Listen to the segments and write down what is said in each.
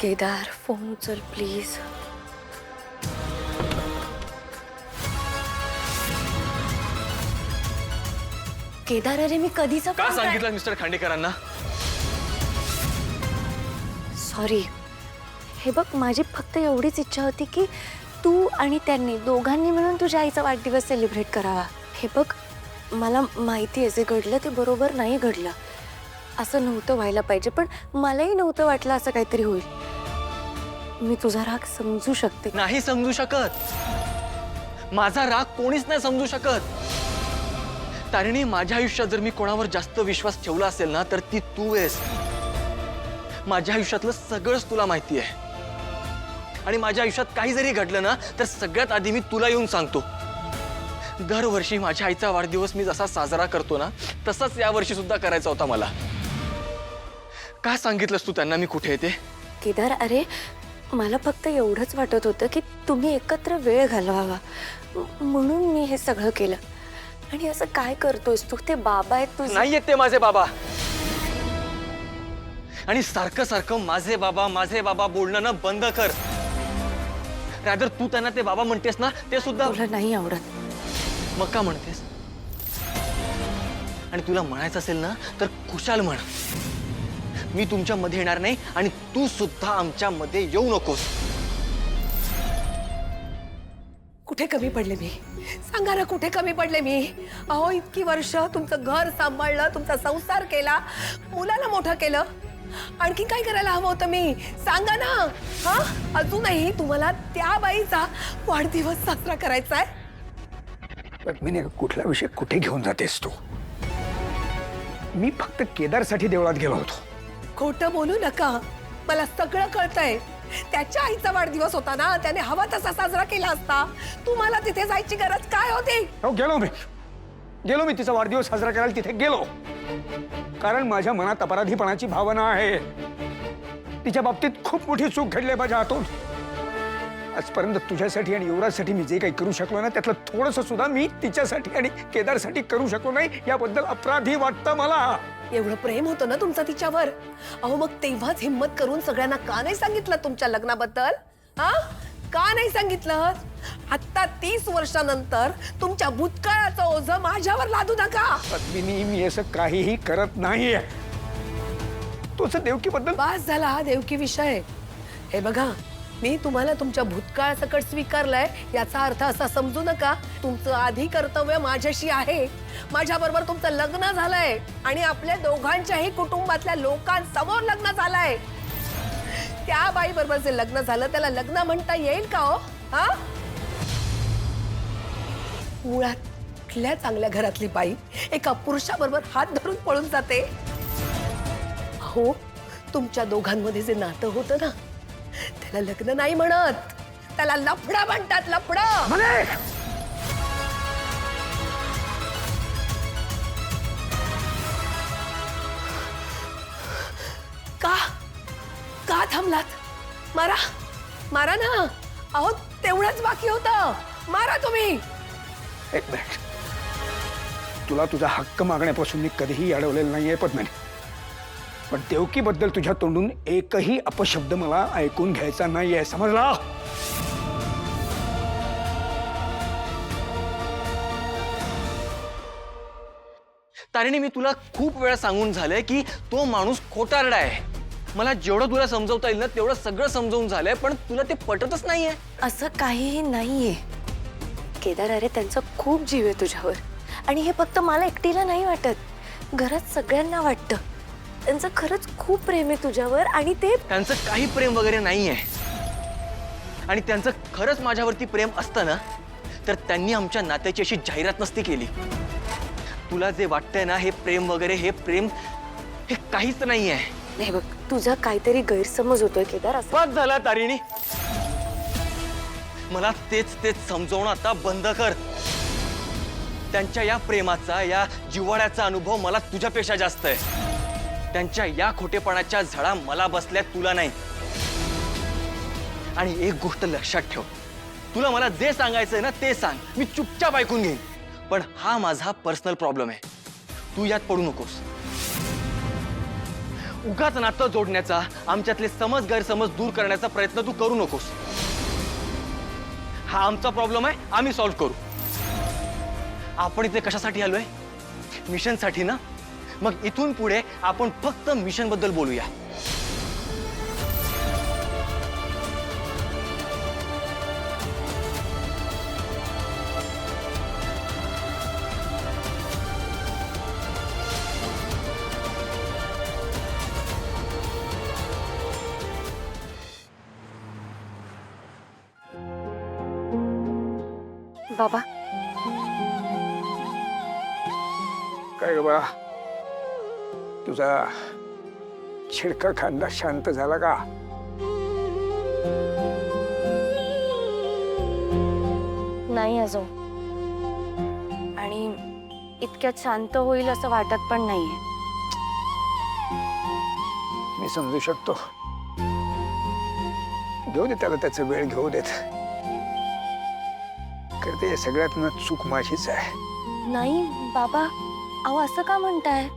Kedar phone उचल please. Kedar अरे मी कधीचा का सांगितलं मिस्टर खांडेकरांना? सॉरी. हे बघ माझी फक्त एवढीच इच्छा होती की तू आणि त्यांनी दोघांनी मिळून तुझ्या आईचा वाढदिवस सेलिब्रेट करावा. हे बघ मला माहिती आहे जे घडलं ते बरोबर नाही घडलं, असं नव्हतं व्हायला पाहिजे, पण मलाही नव्हतं वाटलं असं काहीतरी होईल. मी तुझा राग समजू शकते. नाही समजू शकत. माझा राग कोणीच नाही समजू शकत. तारिणी, माझ्या आयुष्यात जर मी कोणावर जास्त विश्वास ठेवला असेल ना तर ती तू आहेस. माझ्या आयुष्यातलं सगळंच तुला माहिती आहे आणि माझ्या आयुष्यात काही जरी घडलं ना तर सगळ्यात आधी मी तुला येऊन सांगतो. दरवर्षी माझ्या आईचा वाढदिवस मी जसा साजरा करतो ना तसाच या वर्षी सुद्धा करायचा होता मला. का सांगितलंस तू त्यांना मी कुठे येते? केदार अरे मला फक्त एवढंच वाटत होतं की तुम्ही एकत्र वेळ घालवावा म्हणून मी हे सगळं केलं. आणि असं काय करतोयस तू? ते बाबा आहेत तुझे. नाही आहेत ते माझे बाबा. आणि सारखं सारखं माझे बाबा बोलणं ना बंद कर. रादर तू त्यांना ते बाबा म्हणतेस ना ते सुद्धा तुला नाही आवडत. मग का म्हणतेस? आणि तुला म्हणायचं असेल ना तर खुशाल म्हण. मी तुमच्या मध्ये येणार नाही आणि तू सुद्धा आमच्या मध्ये येऊ नकोस. कुठे कमी पडले मी? सांगा ना कुठे कमी पडले मी? अहो इतकी वर्ष तुमचं घर सांभाळलं, तुमचा संसार केला, मुलाला मोठं केलं, आणखी काय करायला हवं होतं मी? सांगा ना. हा अजूनही तुम्हाला त्या बाईचा वाढदिवस साजरा करायचा आहे? पद्मिनी, कुठला विषय कुठे घेऊन जातेस तू? मी फक्त केदारसाठी देवळात गेलो होतो. खोटं बोलू नका. मला सगळं कळतंय. त्याच्या आईचा वाढदिवस होता ना, त्याने हवा तसा साजरा केला असता. तुम्हाला तिथे जायची गरज काय होती? हो गेलो मी तिचा वाढदिवस साजरा करायला तिथे गेलो, कारण माझ्या मनात अपराधीपणाची भावना आहे. तिच्या बाबतीत खूप मोठी चूक घडली माझ्या हातून. आजपर्यंत तुझ्यासाठी आणि युवराजसाठी मी जे काही करू शकलो ना त्यातलं थोडंसं सुद्धा मी तिच्यासाठी आणि केदारसाठी करू शकलो नाही. याबद्दल अपराधी वाटतं मला. एवढं प्रेम होतं ना तुमचं तिच्यावर. अहो मग तेव्हाच हिम्मत करून सगळ्यांना का नाही सांगितलं तुमच्या लग्नाबद्दल? हा का नाही सांगितलं? आता 30 वर्षानंतर तुमच्या भूतकाळाचं ओझं माझ्यावर लादू नका. पद्मिनी, मी असं काहीही करत नाहीये. तोच देवकीबद्दल बास झाला हा देवकी विषय. हे बघा, मी तुम्हाला तुमच्या भूतकाळासकट स्वीकारलंय याचा अर्थ असा समजू नका तुमचं आधी कर्तव्य माझ्याशी आहे. माझ्याबरोबर तुमचं लग्न झालंय आणि आपल्या दोघांच्याही कुटुंबातल्या लोकांसमोर लग्न झालंय. त्या बाई बरोबर जे लग्न झालं त्याला लग्न म्हणता येईल का हो? हा मुळात कुठल्या चांगल्या घरातली बाई एका पुरुषाबरोबर हात धरून पळून जाते? हो, तुमच्या दोघांमध्ये जे नातं होतं ना त्याला लग्न नाही म्हणत, त्याला लफडा म्हणतात. लफडा. का का थांबलात? मारा मारा ना. अहो तेवढंच बाकी होतं. मारा तुम्ही. एक मिनिट. तुला तुझा हक्क मागण्यापासून मी कधीही अडवलेलं नाहीये पद्मिनी, पण देवकीबद्दल तुझ्या तोंडून एकही अपशब्द मला ऐकून घ्यायचा नाहीये, समजला? तारिणी, मी तुला खूप वेळा सांगून झालंय की तो माणूस खोटारडा आहे. मला जेवढं तुला समजवता येईल ना तेवढं सगळं समजावून झालंय, पण तुला ते पटतच नाहीये. असं काहीही नाहीये केदार. अरे त्यांचा खूप जीव आहे तुझ्यावर आणि हे फक्त मला एकटीला नाही वाटत, घरात सगळ्यांना वाटतं. त्यांचं खरंच खूप प्रेम आहे तुझ्यावर आणि ते त्यांचं काही प्रेम वगैरे नाहीये. आणि त्यांचं खरंच माझ्यावरती प्रेम असतं ना तर त्यांनी आमच्या नात्याची अशी जाहिरात नसती केली. तुला जे वाटतंय ना हे प्रेम वगैरे, हे प्रेम हे काहीच नाहीये. नाही बघ, तुझा काहीतरी गैरसमज होतोय केदार. असं बस झाला तारिणी. मला तेच समजवणं आता बंद कर. त्यांच्या या प्रेमाचा, या जिव्हाळ्याचा अनुभव मला तुझ्यापेक्षा जास्त आहे. त्यांच्या या खोटेपणाच्या झळा मला बसल्या, तुला नाही. आणि एक गोष्ट लक्षात ठेव, तुला मला जे सांगायचंय ना ते सांग, मी चुपचाप ऐकून घेईन. पण हा माझा पर्सनल प्रॉब्लेम आहे, तू यात पडू नकोस. उगाच नातं जोडण्याचा, आमच्यातले समज गैरसमज दूर करण्याचा प्रयत्न तू करू नकोस. हा आमचा प्रॉब्लेम आहे, आम्ही सॉल्व्ह करू. आपण इथे कशासाठी आलोय? मिशनसाठी ना? मग इथून पुढे आपण फक्त मिशन बद्दल बोलूया. बाबा, काय ग बाळा, तुझा छिडका खांदा शांत झाला का? नाही अजून. आणि इतक्यात शांत होईल असं वाटत पण नाहीये. मी समजू शकतो. घेऊ दे त्याला, त्याचा वेळ घेऊ देत. करते या सगळ्यात ना चूक माझीच आहे. नाही बाबा, अहो असं का म्हणताय?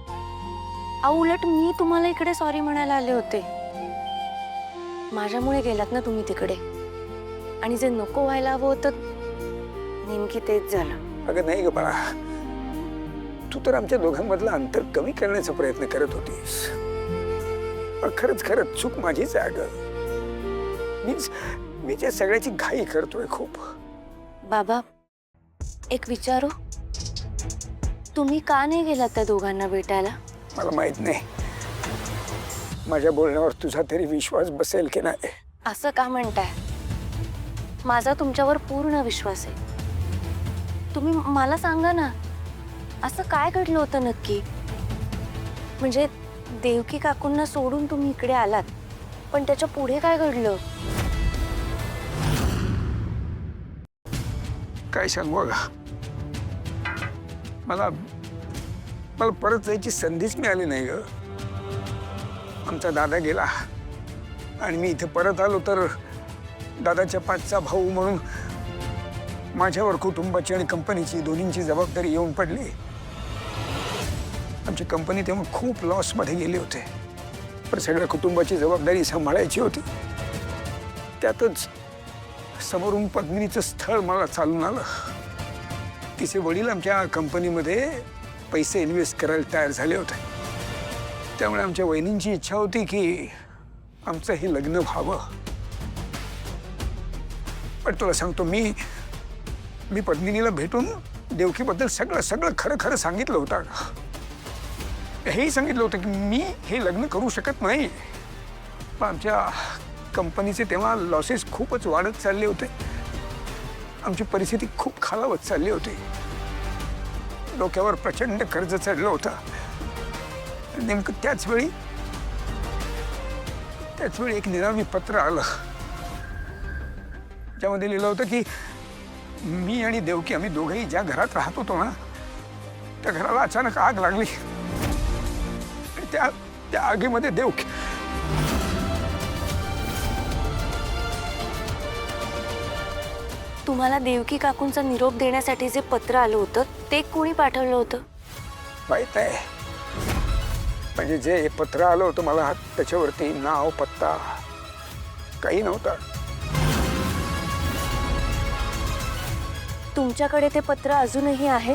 अहो उलट मी तुम्हाला इकडे सॉरी म्हणायला आले होते. माझ्यामुळे गेलात ना तुम्ही तिकडे, आणि जे नको व्हायला हवं होतं नेमकी तेच झालं. अगं नाही ग बाळा, तू तर आमच्या दोघांमधलं अंतर कमी करण्याचा प्रयत्न करत होतीस. पण खरंच खरंच चूक माझीच आहे अगं. मी त्या सगळ्याची घाई करतोय खूप. बाबा, एक विचारू? तुम्ही का नाही गेलात त्या दोघांना भेटायला? मला माहित नाही माझ्या बोलण्यावर तुझा तरी विश्वास बसेल की नाही. असं का म्हणताय? माझा तुमच्यावर पूर्ण विश्वास आहे. तुम्ही मला सांगा ना, असं काय घडलं होतं नक्की? म्हणजे देवकी काकूंना सोडून तुम्ही इकडे आलात, पण त्याच्या पुढे काय घडलं? काय सांगू अगं, मला परत जायची संधीच मिळाली नाही ग. आमचा दादा गेला आणि मी इथे परत आलो तर दादाच्या पाठचा भाऊ म्हणून माझ्यावर कुटुंबाची आणि कंपनीची दोन्हींची जबाबदारी येऊन पडली. आमची कंपनी तेव्हा खूप लॉसमध्ये गेली होते, पण सगळ्या कुटुंबाची जबाबदारी सांभाळायची होती. त्यातच समोरून पद्मिनीचं स्थळ मला चालून आलं. तिचे वडील आमच्या कंपनीमध्ये पैसे इन्व्हेस्ट करायला तयार झाले होते. त्यामुळे आमच्या वहिनींची इच्छा होती की आमचं हे लग्न व्हावं. पण तुला सांगतो, मी पद्मिनीला भेटून देवकीबद्दल सगळं खरं खरं सांगितलं होतं. हेही सांगितलं होतं की मी हे लग्न करू शकत नाही. पण आमच्या कंपनीचे तेव्हा लॉसेस खूपच वाढत चालले होते. आमची परिस्थिती खूप खालावत चालली होती. डोक्यावर प्रचंड कर्ज चढलं होतं. नेमकं त्याच वेळी एक निनावी पत्र आलं, ज्यामध्ये लिहिलं होतं की मी आणि देवकी आम्ही दोघेही ज्या घरात राहत होतो ना, त्या घराला अचानक आग लागली. त्या आगीमध्ये देवकी तुम्हाला देवकी काकूंचा निरोप देण्यासाठी जे पत्र आलं होतं ते कोणी पाठवलं होतं? माहित आहे. म्हणजे जे पत्र आलं होतं मला, त्याच्यावरती नाव पत्ता काही नव्हता. तुमच्याकडे ते पत्र अजूनही आहे?